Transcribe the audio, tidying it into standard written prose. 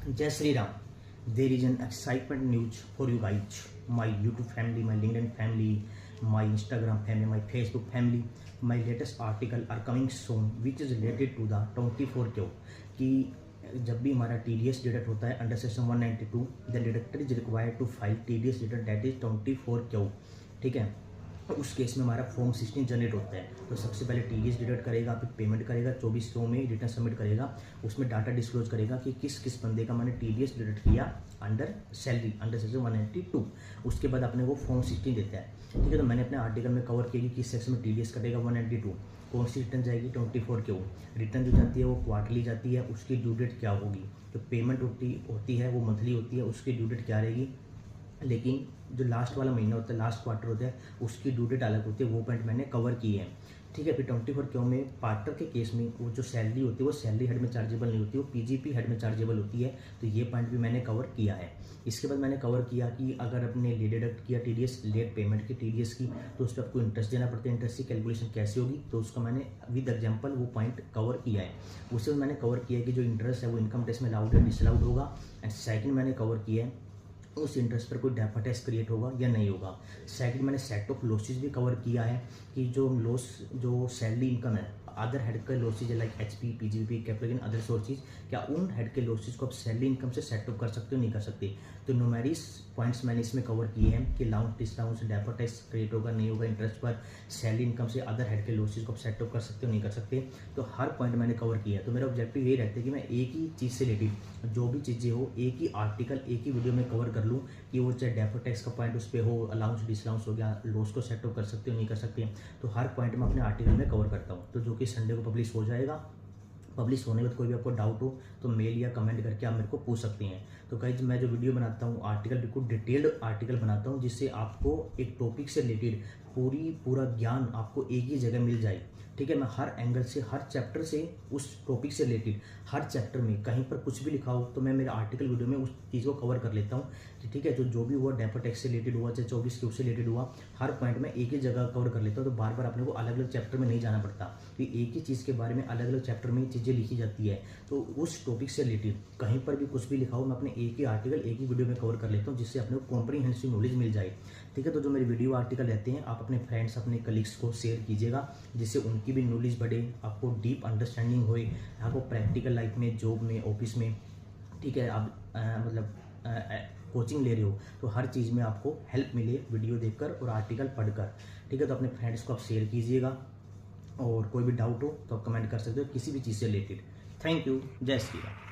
जय Shri Ram. There is an excitement news for you guys, my YouTube family, my LinkedIn family, my Instagram family, my Facebook family. My latest article are coming soon, which is related to the 24Q. कि जब भी हमारा TDS deduct होता है under section 192, the deductor is required to file TDS return that is 24Q. ठीक है, तो उस केस में हमारा फॉर्म 16 जनरेट होता है. तो सबसे पहले TDS डिडक्ट करेगा, फिर पेमेंट करेगा, 2400 में रिटर्न सबमिट करेगा. उसमें डाटा डिस्क्लोज करेगा कि किस किस बंदे का मैंने TDS डिडक्ट किया अंडर सैलरी अंडर सेक्शन 192. उसके बाद अपने को फॉर्म 16 देता है. ठीक है, तो मैंने अपने आर्टिकल में कवर किया कि किस सेक्शन में TDS कटेगा 192, कौन सी रिटर्न जाएगी 24Q. रिटर्न जो जाती है वो क्वार्टरली जाती है, उसकी ड्यू डेट क्या होगी. जो पेमेंट होती है वो मंथली होती है, उसकी ड्यू डेट क्या रहेगी. लेकिन जो लास्ट वाला महीना होता है, लास्ट क्वार्टर होता है, उसकी ड्यू डेट अलग होती है. वो पॉइंट मैंने कवर किए हैं. ठीक है, फिर 24Q में पार्टनर के केस में वो जो सैलरी होती है वो सैलरी हेड में चार्जेबल नहीं होती, वो PGP हेड में चार्जेबल होती है. तो ये पॉइंट भी मैंने कवर किया है. इसके बाद मैंने कवर किया कि अगर अपने लेट डिडक्ट किया TDS, लेट पेमेंट की TDS की, तो उस पर आपको इंटरेस्ट देना पड़ता है. इंटरेस्ट की कैलकुलेशन कैसे होगी, तो उसका मैंने विद एग्जाम्पल वो पॉइंट कवर किया है. उससे मैंने कवर किया कि जो इंटरेस्ट है वो इनकम टैक्स में अलाउड है डिसअलाउड होगा. एंड सेकंड मैंने कवर किया है उस इंटरेस्ट पर कोई डेफर्ड टैक्स क्रिएट होगा या नहीं होगा. सेकंड मैंने सेट ऑफ लॉसेज भी कवर किया है कि जो लॉस जो सैलरी इनकम है अदर हेड के losses like HP, PGP, capital other sources, क्या उन हेड के लॉसेज को आप सैलरी इनकम से सेट ऑफ कर सकते हो नहीं कर सकते. तो न्यूमेरिक पॉइंट्स मैंने इसमें कवर किए हैं कि लाउंस डिसलाउंस डेफर्ड टैक्स क्रिएट होगा नहीं होगा इंटरेस्ट पर, सैलरी इनकम से अदर हेड के लॉसेज को आप सेट ऑफ कर सकते हो नहीं कर सकते. तो हर पॉइंट मैंने कवर किया है. तो मेरा ऑब्जेक्टिव यही रहता है कि मैं एक ही चीज़ से रिलेटेड जो भी चीज़ें हो एक ही आर्टिकल एक ही वीडियो में कवर कर लूँ, कि वो चाहे डेफर्ड टैक्स का पॉइंट उस पर हो, अलाउंस डिसलाउंस हो गया, लॉस को सेट ऑफ कर सकते हो नहीं कर सकते. तो हर पॉइंट मैं अपने आर्टिकल में कवर करता हूँ. तो जो कि संडे को पब्लिश हो जाएगा. पब्लिश होने के बाद कोई भी आपको डाउट हो तो मेल या कमेंट करके आप मेरे को पूछ सकते हैं. तो गाइस मैं जो वीडियो बनाता हूँ आर्टिकल बिल्कुल डिटेल्ड आर्टिकल बनाता हूँ, जिससे आपको एक टॉपिक से रिलेटेड पूरा ज्ञान आपको एक ही जगह मिल जाए. ठीक है, मैं हर एंगल से हर चैप्टर से उस टॉपिक से रिलेटेड हर चैप्टर में कहीं पर कुछ भी लिखा हो तो मैं मेरे आर्टिकल वीडियो में उस चीज़ को कवर कर लेता हूँ. ठीक है, जो भी हुआ डेफर्ड टैक्स से रिलेटेड हुआ चाहे 24Q से रिलेटेड हुआ, हर पॉइंट में एक ही जगह कवर कर लेता हूँ. तो बार बार अपने को अलग अलग चैप्टर में नहीं जाना पड़ता. तो एक ही चीज़ के बारे में अलग अलग चैप्टर में चीज़ें लिखी जाती है. तो उस टॉपिक से रिलेटेड कहीं पर भी कुछ भी लिखा हो मैं अपने एक ही आर्टिकल एक ही वीडियो में कवर कर लेता हूँ, जिससे अपने को कॉम्प्रीहेंसिव नॉलेज मिल जाए. ठीक है, तो जो मेरे वीडियो आर्टिकल रहते हैं आप अपने फ्रेंड्स अपने कलीग्स को शेयर कीजिएगा, जिससे उनकी भी नॉलेज बढ़े, आपको डीप अंडरस्टैंडिंग होए, आपको प्रैक्टिकल लाइफ में, जॉब में, ऑफिस में. ठीक है, आप कोचिंग ले रहे हो तो हर चीज़ में आपको हेल्प मिले वीडियो देखकर और आर्टिकल पढ़कर. ठीक है, तो अपने फ्रेंड्स को आप शेयर कीजिएगा. और कोई भी डाउट हो तो आप कमेंट कर सकते हो किसी भी चीज़ से रिलेटेड. Thank you. जय श्री राम.